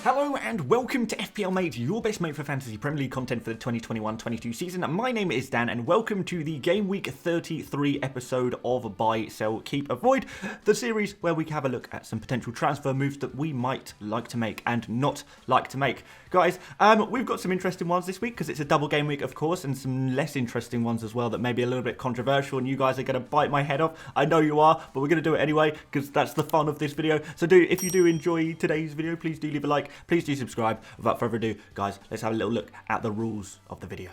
Hello and welcome to FPL Mate, your best mate for fantasy Premier League content for the 2021-22 season. My name is Dan and welcome to the Gameweek 33 episode of Buy, Sell, Keep, Avoid, the series where we have a look at some potential transfer moves that we might like to make and not like to make. Guys, we've got some interesting ones this week because it's a double game week, of course, and some less interesting ones as well that may be a little bit controversial and you guys are going to bite my head off. I know you are, but we're going to do it anyway because that's the fun of this video. So if you do enjoy today's video, please do leave a like. Please do subscribe. Without further ado, guys, let's have a little look at the rules of the video.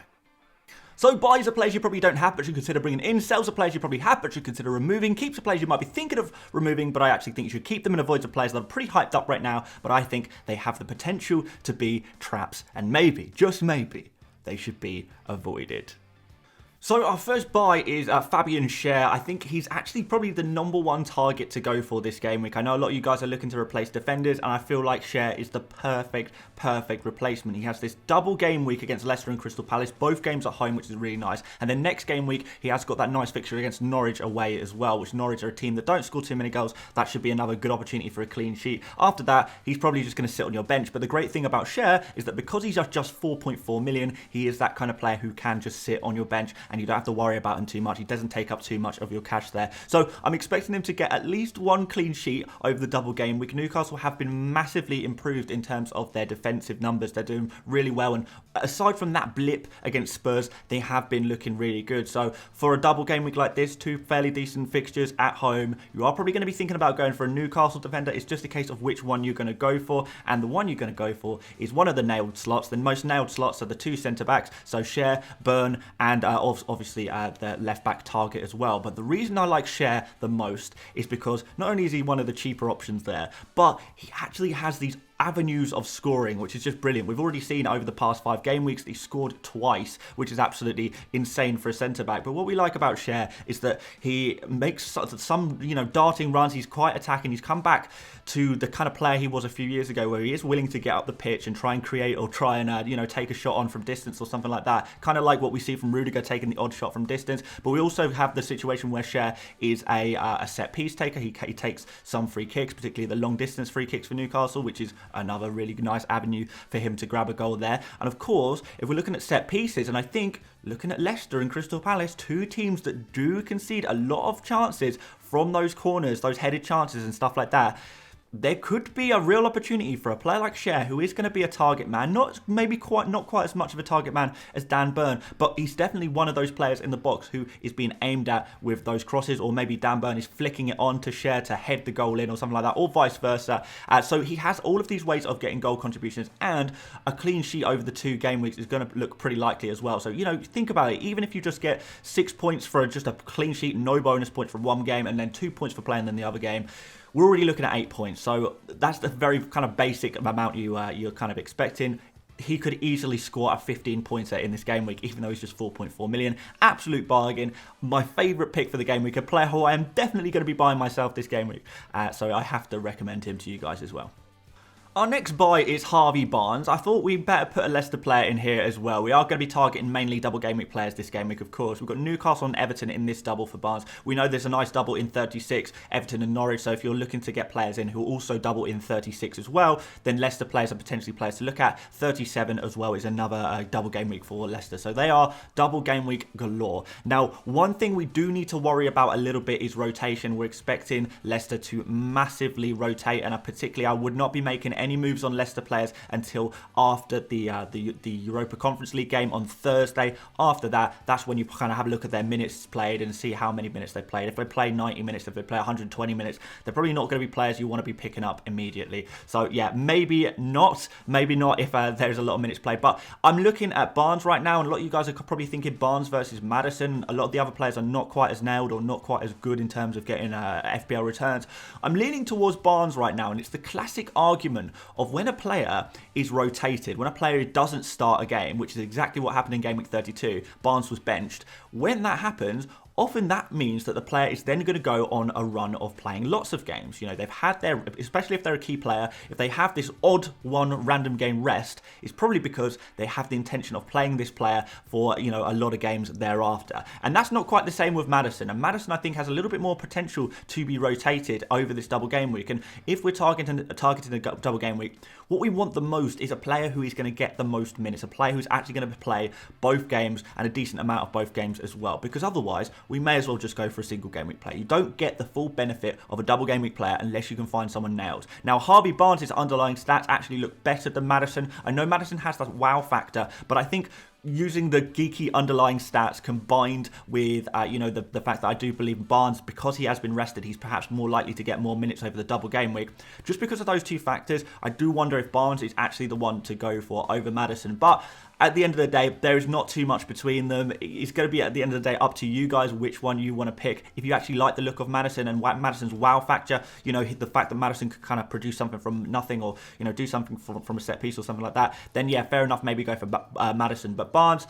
So buys are players you probably don't have but should consider bringing in, sells are players you probably have but should consider removing, keeps are players you might be thinking of removing but I actually think you should keep them, and avoids are players that are pretty hyped up right now but I think they have the potential to be traps and maybe, just maybe, they should be avoided. So our first buy is Fabian SCHÄR. I think he's actually probably the #1 target to go for this game week. I know a lot of you guys are looking to replace defenders, and I feel like SCHÄR is the perfect replacement. He has this double game week against Leicester and Crystal Palace, both games at home, which is really nice. And then next game week, he has got that nice fixture against Norwich away as well, which Norwich are a team that don't score too many goals. That should be another good opportunity for a clean sheet. After that, he's probably just going to sit on your bench. But the great thing about SCHÄR is that because he's just 4.4 million, he is that kind of player who can just sit on your bench and you don't have to worry about him too much. He doesn't take up too much of your cash there. So I'm expecting him to get at least one clean sheet over the double game week. Newcastle have been massively improved in terms of their defensive numbers. They're doing really well, and aside from that blip against Spurs, they have been looking really good. So for a double game week like this, two fairly decent fixtures at home, you are probably going to be thinking about going for a Newcastle defender. It's just a case of which one you're going to go for, and the one you're going to go for is one of the nailed slots. The most nailed slots are the two centre backs, so SCHÄR, Burn, and obviously the left back target as well. But the reason I like SCHÄR the most is because not only is he one of the cheaper options there, but he actually has these avenues of scoring, which is just brilliant. We've already seen over the past 5 game weeks that he scored twice, which is absolutely insane for a centre-back. But what we like about SCHÄR is that he makes some, darting runs. He's quite attacking. He's come back to the kind of player he was a few years ago, where he is willing to get up the pitch and try and create or try and, take a shot on from distance or something like that. Kind of like what we see from Rudiger taking the odd shot from distance. But we also have the situation where SCHÄR is a set-piece taker. He takes some free kicks, particularly the long-distance free kicks for Newcastle, which is another really nice avenue for him to grab a goal there. And of course, if we're looking at set pieces, and I think looking at Leicester and Crystal Palace, two teams that do concede a lot of chances from those corners, those headed chances and stuff like that, there could be a real opportunity for a player like SCHÄR, who is going to be a target man, not quite as much of a target man as Dan Burn, but he's definitely one of those players in the box who is being aimed at with those crosses, or maybe Dan Burn is flicking it on to SCHÄR to head the goal in or something like that, or vice versa. So he has all of these ways of getting goal contributions, and a clean sheet over the 2 game weeks is going to look pretty likely as well. So, think about it. Even if you just get 6 points for just a clean sheet, no bonus points from one game, and then 2 points for playing in the other game, we're already looking at 8 points. So that's the very kind of basic amount you're kind of expecting. He could easily score a 15 pointer in this game week, even though he's just 4.4 million. Absolute bargain. My favourite pick for the game week, a player who I am definitely going to be buying myself this game week. So I have to recommend him to you guys as well. Our next buy is Harvey Barnes. I thought we'd better put a Leicester player in here as well. We are going to be targeting mainly double game week players this game week, of course. We've got Newcastle and Everton in this double for Barnes. We know there's a nice double in 36, Everton and Norwich. So if you're looking to get players in who also double in 36 as well, then Leicester players are potentially players to look at. 37 as well is another double game week for Leicester. So they are double game week galore. Now, one thing we do need to worry about a little bit is rotation. We're expecting Leicester to massively rotate, and particularly I would not be making any moves on Leicester players until after the Europa Conference League game on Thursday. After that, that's when you kind of have a look at their minutes played and see how many minutes they played. If they play 90 minutes, if they play 120 minutes, they're probably not going to be players you want to be picking up immediately. So yeah, maybe not if there's a lot of minutes played. But I'm looking at Barnes right now, and a lot of you guys are probably thinking Barnes versus Maddison. A lot of the other players are not quite as nailed or not quite as good in terms of getting FPL returns. I'm leaning towards Barnes right now, and it's the classic argument of when a player is rotated, when a player doesn't start a game, which is exactly what happened in Game Week 32, Barnes was benched. When that happens, often that means that the player is then going to go on a run of playing lots of games. You know, they've had their, especially if they're a key player, if they have this odd one random game rest, it's probably because they have the intention of playing this player for, you know, a lot of games thereafter. And that's not quite the same with Maddison. And Maddison, I think, has a little bit more potential to be rotated over this double game week. And if we're targeting a double game week, what we want the most is a player who is going to get the most minutes, a player who's actually going to play both games and a decent amount of both games as well. Because otherwise, we may as well just go for a single game week player. You don't get the full benefit of a double game week player unless you can find someone nailed. Now, Harvey Barnes' underlying stats actually look better than Maddison. I know Maddison has that wow factor, but I think using the geeky underlying stats combined with, you know, the fact that I do believe Barnes, because he has been rested, he's perhaps more likely to get more minutes over the double game week. Just because of those two factors, I do wonder if Barnes is actually the one to go for over Maddison. But at the end of the day, there is not too much between them. It's going to be, at the end of the day, up to you guys which one you want to pick. If you actually like the look of Maddison and Maddison's wow factor, you know, the fact that Maddison could kind of produce something from nothing, or, you know, do something from a set piece or something like that, then yeah, fair enough, maybe go for Maddison. But Barnes,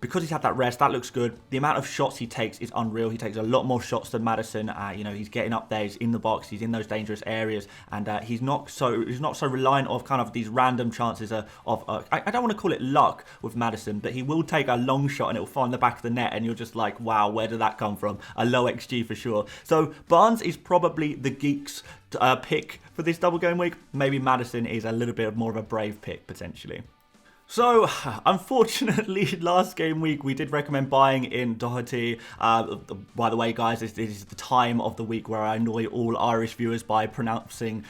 because he's had that rest, that looks good. The amount of shots he takes is unreal. He takes a lot more shots than Maddison. You know, he's getting up there, he's in the box, he's in those dangerous areas, and he's not so reliant of kind of these random chances of I don't want to call it luck with Maddison, but he will take a long shot and it will find the back of the net, and you're just like, wow, where did that come from? A low XG for sure. So Barnes is probably the geeks pick for this double game week. Maybe Maddison is a little bit more of a brave pick potentially. So, unfortunately, last game week, we did recommend buying in Doherty. By the way, guys, this is the time of the week where I annoy all Irish viewers by pronouncing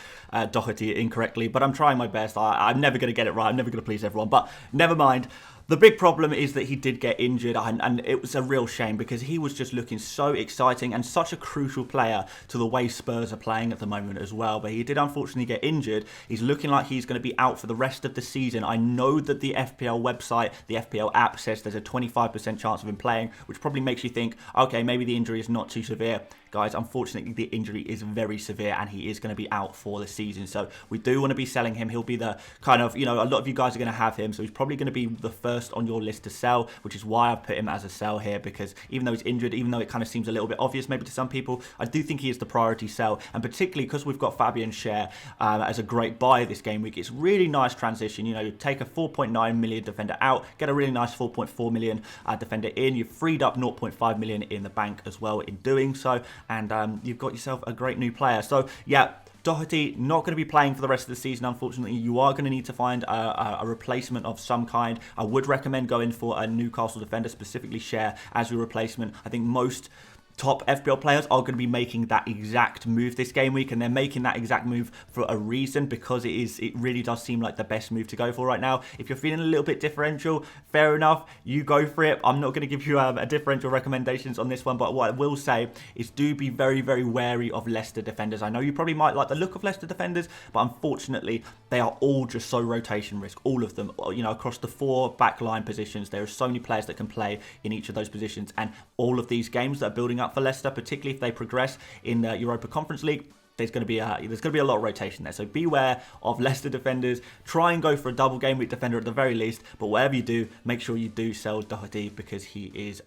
Doherty incorrectly. But I'm trying my best. I'm never going to get it right. I'm never going to please everyone. But never mind. The big problem is that he did get injured, and it was a real shame because he was just looking so exciting and such a crucial player to the way Spurs are playing at the moment as well. But he did unfortunately get injured. He's looking like he's going to be out for the rest of the season. I know that the FPL website, the FPL app says there's a 25% chance of him playing, which probably makes you think, okay, maybe the injury is not too severe. Guys, unfortunately, the injury is very severe and he is going to be out for the season. So we do want to be selling him. He'll be the kind of, you know, a lot of you guys are going to have him. So he's probably going to be the first on your list to sell, which is why I've put him as a sell here, because even though he's injured, even though it kind of seems a little bit obvious maybe to some people, I do think he is the priority sell. And particularly because we've got Fabian SCHÄR as a great buy this game week, it's really nice transition. You know, you take a 4.9 million defender out, get a really nice 4.4 million defender in. You've freed up 0.5 million in the bank as well in doing so. And you've got yourself a great new player. So, yeah, Doherty not going to be playing for the rest of the season, unfortunately. You are going to need to find a replacement of some kind. I would recommend going for a Newcastle defender, specifically SCHÄR, as your replacement. I think most top FPL players are going to be making that exact move this game week, and they're making that exact move for a reason, because it really does seem like the best move to go for right now. If you're feeling a little bit differential, fair enough, you go for it. I'm not going to give you a differential recommendations on this one, but what I will say is do be very, very wary of Leicester defenders. I know you probably might like the look of Leicester defenders, but unfortunately, they are all just so rotation risk, all of them. You know, across the 4 backline positions, there are so many players that can play in each of those positions, and all of these games that are building up for Leicester, particularly if they progress in the Europa Conference League, there's going to be a lot of rotation there. So beware of Leicester defenders. Try and go for a double game week defender at the very least. But whatever you do, make sure you do sell Doherty, because he's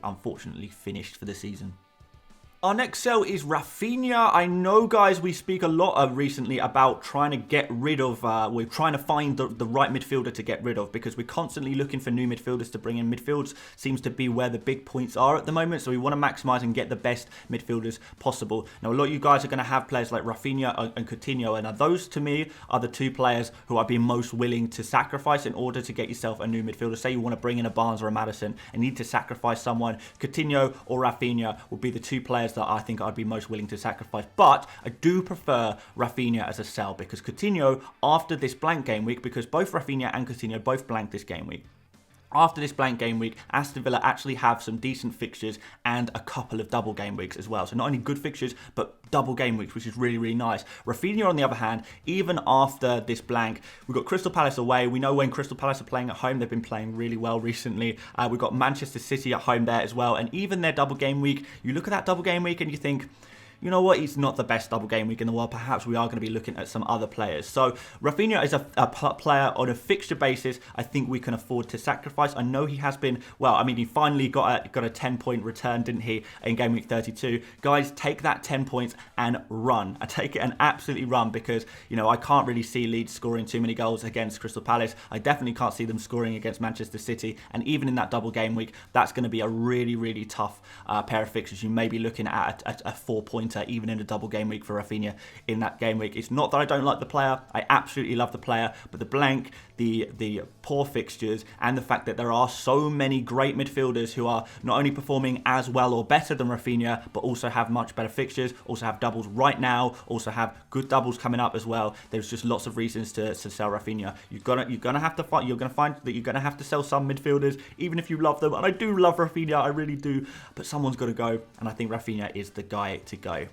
unfortunately finished for the season. Our next sell is RAPHINHA. I know, guys, we speak a lot recently about trying to get rid of, we're trying to find the right midfielder to get rid of, because we're constantly looking for new midfielders to bring in. Midfields seems to be where the big points are at the moment, so we want to maximise and get the best midfielders possible. Now, a lot of you guys are going to have players like RAPHINHA and Coutinho, and those, to me, are the 2 players who I'd be most willing to sacrifice in order to get yourself a new midfielder. Say you want to bring in a Barnes or a Maddison and need to sacrifice someone, Coutinho or RAPHINHA would be the 2 players that I think I'd be most willing to sacrifice. But I do prefer RAPHINHA as a sell, because Coutinho, after this blank game week, because both RAPHINHA and Coutinho both blanked this game week, after this blank game week, Aston Villa actually have some decent fixtures and a couple of double game weeks as well. So not only good fixtures, but double game weeks, which is really, really nice. RAPHINHA, on the other hand, even after this blank, we've got Crystal Palace away. We know when Crystal Palace are playing at home, they've been playing really well recently. We've got Manchester City at home there as well. And even their double game week, you look at that double game week and you think, you know what, he's not the best double game week in the world. Perhaps we are going to be looking at some other players. So RAPHINHA is a player on a fixture basis I think we can afford to sacrifice. I know he has been, well, I mean, he finally got a 10-point return, didn't he, in Game Week 32. Guys, take that 10 points and run. I take it and absolutely run, because, you know, I can't really see Leeds scoring too many goals against Crystal Palace. I definitely can't see them scoring against Manchester City. And even in that double game week, that's going to be a really, really tough pair of fixtures. You may be looking at a 4-pointer even in a double game week for RAPHINHA in that game week. It's not that I don't like the player. I absolutely love the player, but the blank, the poor fixtures, and the fact that there are so many great midfielders who are not only performing as well or better than RAPHINHA, but also have much better fixtures, also have doubles right now, also have good doubles coming up as well. There's just lots of reasons to sell RAPHINHA. You're gonna have to find. You're gonna find that you're gonna have to sell some midfielders, even if you love them. And I do love RAPHINHA, I really do. But someone's got to go, and I think RAPHINHA is the guy to go.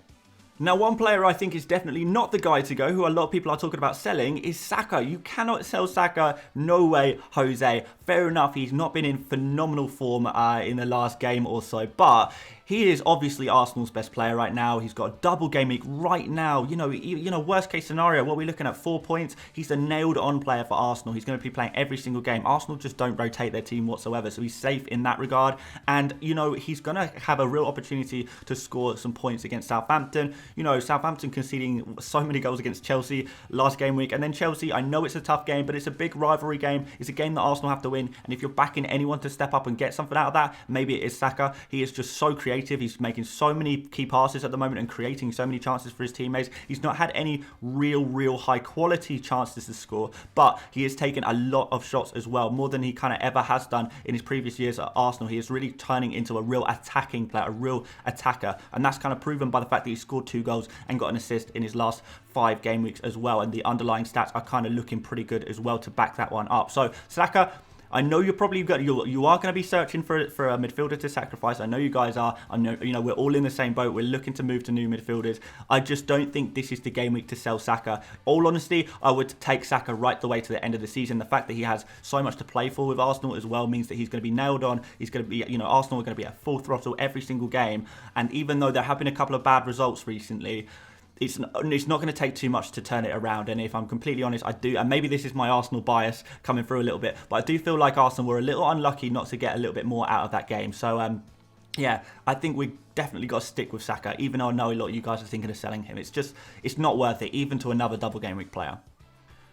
Now, one player I think is definitely not the guy to go, who a lot of people are talking about selling, is SAKA. You cannot sell SAKA. No way, Jose. Fair enough, he's not been in phenomenal form in the last game or so, but he is obviously Arsenal's best player right now. He's got a double game week right now. You know, worst case scenario, what are we looking at? 4 points. He's a nailed-on player for Arsenal. He's going to be playing every single game. Arsenal just don't rotate their team whatsoever, so he's safe in that regard. And, you know, he's going to have a real opportunity to score some points against Southampton. You know, Southampton conceding so many goals against Chelsea last game week. And then Chelsea, I know it's a tough game, but it's a big rivalry game. It's a game that Arsenal have to win. And if you're backing anyone to step up and get something out of that, maybe it is SAKA. He is just so creative. He's making so many key passes at the moment and creating so many chances for his teammates. He's not had any real high quality chances to score, but he has taken a lot of shots as well, more than he kind of ever has done in his previous years at Arsenal. He is really turning into a real attacking player, a real attacker, and that's kind of proven by the fact that he scored 2 goals and got an assist in his last 5 game weeks as well, and the underlying stats are kind of looking pretty good as well to back that one up. So SAKA, I know you're probably you are going to be searching for a midfielder to sacrifice. I know you guys are. I know, you know, we're all in the same boat. We're looking to move to new midfielders. I just don't think this is the game week to sell SAKA. All honesty, I would take SAKA right the way to the end of the season. The fact that he has so much to play for with Arsenal as well means that he's going to be nailed on. He's going to be, you know, Arsenal are going to be at full throttle every single game. And even though there have been a couple of bad results recently, it's not going to take too much to turn it around. And if I'm completely honest, I do, and maybe this is my Arsenal bias coming through a little bit, but I do feel like Arsenal were a little unlucky not to get a little bit more out of that game. So, yeah, I think we definitely got to stick with SAKA, even though I know a lot of you guys are thinking of selling him. It's not worth it, even to another double game week player.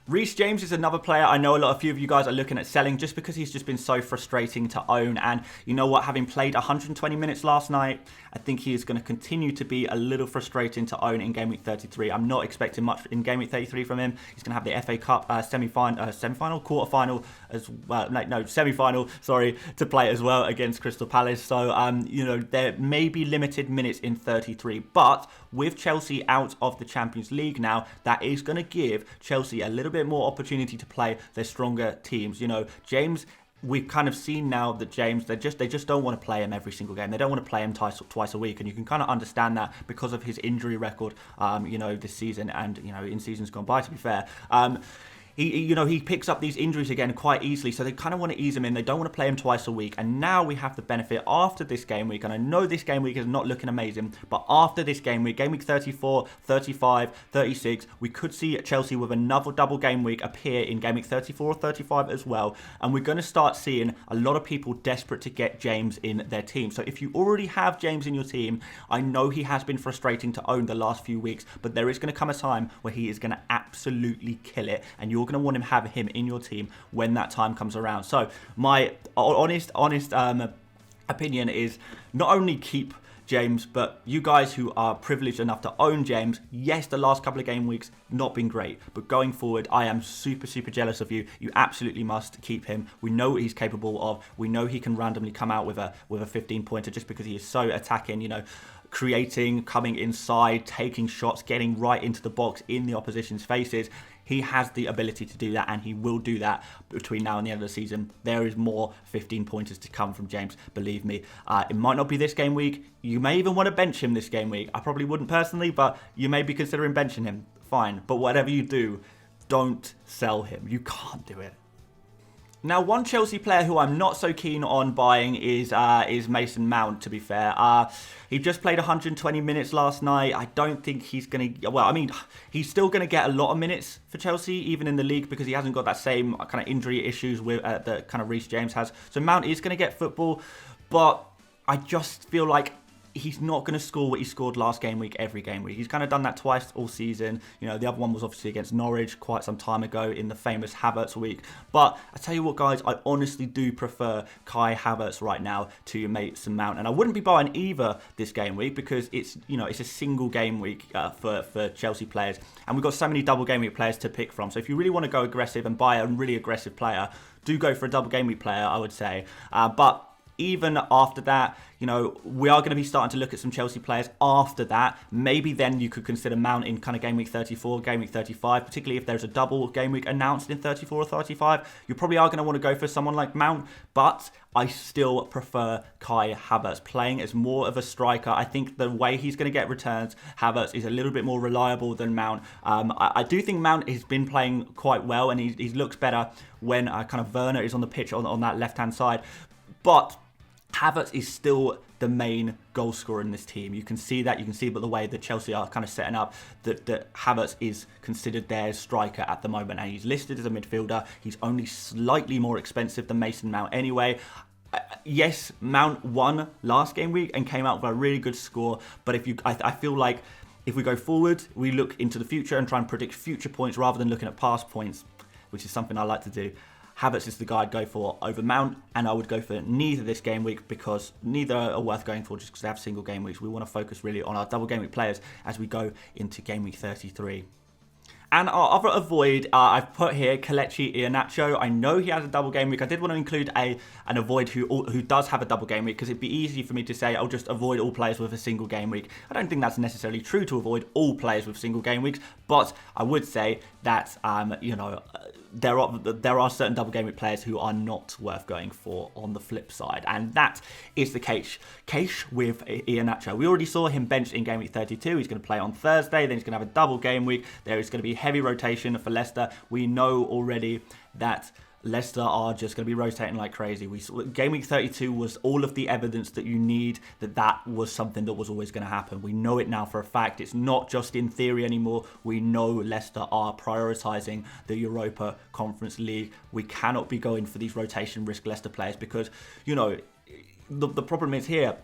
Reece James is another player I know a few of you guys are looking at selling, just because he's just been so frustrating to own. And you know what, having played 120 minutes last night, I think he is going to continue to be a little frustrating to own in Game Week 33. I'm not expecting much in Game Week 33 from him. He's going to have the FA Cup semi-final, quarter-final as well. No, semi-final, sorry, to play as well against Crystal Palace. So, you know, there may be limited minutes in 33, but with Chelsea out of the Champions League now, that is going to give Chelsea a little bit more opportunity to play their stronger teams. You know, James, we've kind of seen now that James, they just don't want to play him every single game. They don't want to play him twice a week, and you can kind of understand that because of his injury record, you know, this season, and, you know, in seasons gone by, to be fair. He picks up these injuries again quite easily, so they kind of want to ease him in. They don't want to play him twice a week, and now we have the benefit after this game week, and I know this game week is not looking amazing, but after this game week 34, 35, 36, we could see Chelsea with another double game week appear in game week 34 or 35 as well, and we're going to start seeing a lot of people desperate to get James in their team. So if you already have James in your team, I know he has been frustrating to own the last few weeks, but there is going to come a time where he is going to absolutely kill it, and you're going to want to have him in your team when that time comes around. So my honest opinion is not only keep James, but you guys who are privileged enough to own James, yes, the last couple of game weeks not been great, but going forward, I am super jealous of you. You absolutely must keep him. We know what he's capable of. We know he can randomly come out with a 15-pointer just because he is so attacking, you know, creating, coming inside, taking shots, getting right into the box in the opposition's faces. He has the ability to do that, and he will do that between now and the end of the season. There is more 15-pointers to come from James, believe me. It might not be this game week. You may even want to bench him this game week. I probably wouldn't personally, but you may be considering benching him. Fine. But whatever you do, don't sell him. You can't do it. Now, one Chelsea player who I'm not so keen on buying is Mason Mount, to be fair. He just played 120 minutes last night. I don't think he's going to... Well, I mean, he's still going to get a lot of minutes for Chelsea, even in the league, because he hasn't got that same kind of injury issues with that kind of Reece James has. So Mount is going to get football, but I just feel like he's not going to score what he scored last game week every game week. He's kind of done that twice all season. You know, the other one was obviously against Norwich quite some time ago in the famous Havertz week. But I tell you what, guys, I honestly do prefer Kai Havertz right now to Mason Mount. And I wouldn't be buying either this game week because it's, you know, it's a single game week for Chelsea players. And we've got so many double game week players to pick from. So if you really want to go aggressive and buy a really aggressive player, do go for a double game week player, I would say. But even after that, you know, we are going to be starting to look at some Chelsea players after that. Maybe then you could consider Mount in kind of game week 34, game week 35, particularly if there's a double game week announced in 34 or 35. You probably are going to want to go for someone like Mount, but I still prefer Kai Havertz playing as more of a striker. I think the way he's going to get returns, Havertz is a little bit more reliable than Mount. I do think Mount has been playing quite well, and he looks better when kind of Werner is on the pitch on that left-hand side. But Havertz is still the main goal scorer in this team. You can see that. You can see by the way that Chelsea are kind of setting up that Havertz is considered their striker at the moment, and he's listed as a midfielder. He's only slightly more expensive than Mason Mount anyway. Yes, Mount won last game week and came out with a really good score, but I feel like if we go forward, we look into the future and try and predict future points rather than looking at past points, which is something I like to do. Havertz is the guy I'd go for over Mount, and I would go for neither this game week because neither are worth going for just because they have single game weeks. We want to focus really on our double game week players as we go into game week 33. And our other avoid, I've put here Kelechi IHEANACHO. I know he has a double game week. I did want to include an avoid who does have a double game week because it'd be easy for me to say I'll just avoid all players with a single game week. I don't think that's necessarily true to avoid all players with single game weeks, but I would say that you know, there are certain double game week players who are not worth going for on the flip side, and that is the case with IHEANACHO. We already saw him benched in game week 32. He's going to play on Thursday, then he's going to have a double game week. There is going to be heavy rotation for Leicester. We know already that Leicester are just going to be rotating like crazy. Game week 32 was all of the evidence that you need that was something that was always going to happen. We know it now for a fact. It's not just in theory anymore. We know Leicester are prioritising the Europa Conference League. We cannot be going for these rotation risk Leicester players because, you know, the problem is here.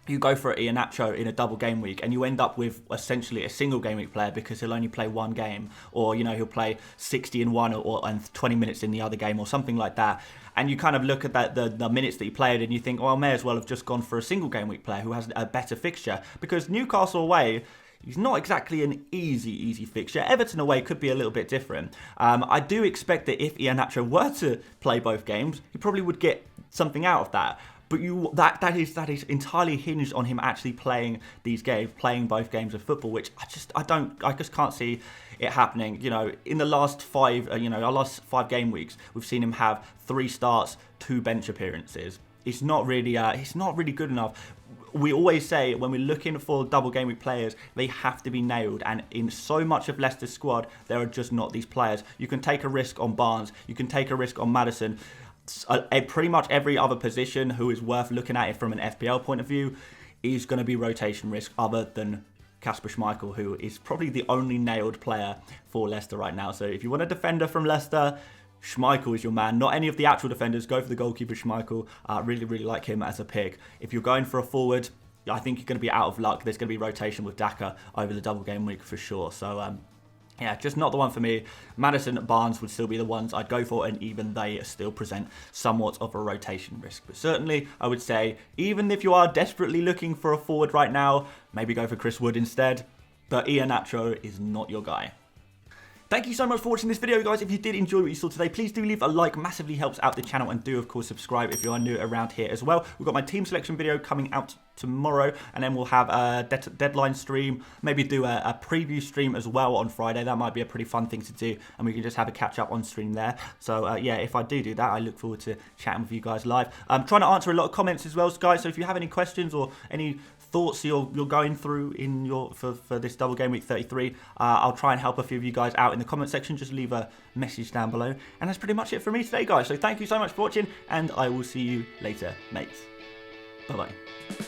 You go for IHEANACHO in a double game week and you end up with essentially a single game week player because he'll only play one game, or, you know, he'll play 60 in one and 20 minutes in the other game or something like that. And you kind of look at that the minutes that he played and you think, oh, I may as well have just gone for a single game week player who has a better fixture, because Newcastle away, he's not exactly an easy fixture. Everton away could be a little bit different. I do expect that if IHEANACHO were to play both games, he probably would get something out of that. But that is entirely hinged on him actually playing these games, playing both games of football, which I just can't see it happening. You know, in the last our last 5 game weeks, we've seen him have 3 starts, 2 bench appearances. It's not really good enough. We always say when we're looking for double game week players, they have to be nailed. And in so much of Leicester's squad, there are just not these players. You can take a risk on Barnes. You can take a risk on Maddison. Pretty much every other position who is worth looking at it from an FPL point of view is going to be rotation risk, other than Kasper Schmeichel, who is probably the only nailed player for Leicester right now. So if you want a defender from Leicester, Schmeichel is your man. Not any of the actual defenders. Go for the goalkeeper Schmeichel. Really like him as a pick. If you're going for a forward, I think you're going to be out of luck. There's going to be rotation with Daka over the double game week for sure. So yeah, just not the one for me. Maddison, Barnes would still be the ones I'd go for, and even they still present somewhat of a rotation risk. But certainly, I would say, even if you are desperately looking for a forward right now, maybe go for Chris Wood instead. But IHEANACHO is not your guy. Thank you so much for watching this video, guys. If you did enjoy what you saw today, please do leave a like. Massively helps out the channel, and do, of course, subscribe if you are new around here as well. We've got my team selection video coming out tomorrow, and then we'll have a deadline stream, maybe do a preview stream as well on Friday. That might be a pretty fun thing to do, and we can just have a catch up on stream there. So yeah, if I do that, I look forward to chatting with you guys live. I'm trying to answer a lot of comments as well, guys, so if you have any questions or any thoughts you're going through in for this double game week 33, I'll try and help a few of you guys out in the comment section. Just leave a message down below, and that's pretty much it for me today, guys. So thank you so much for watching, and I will see you later, mates. Bye bye.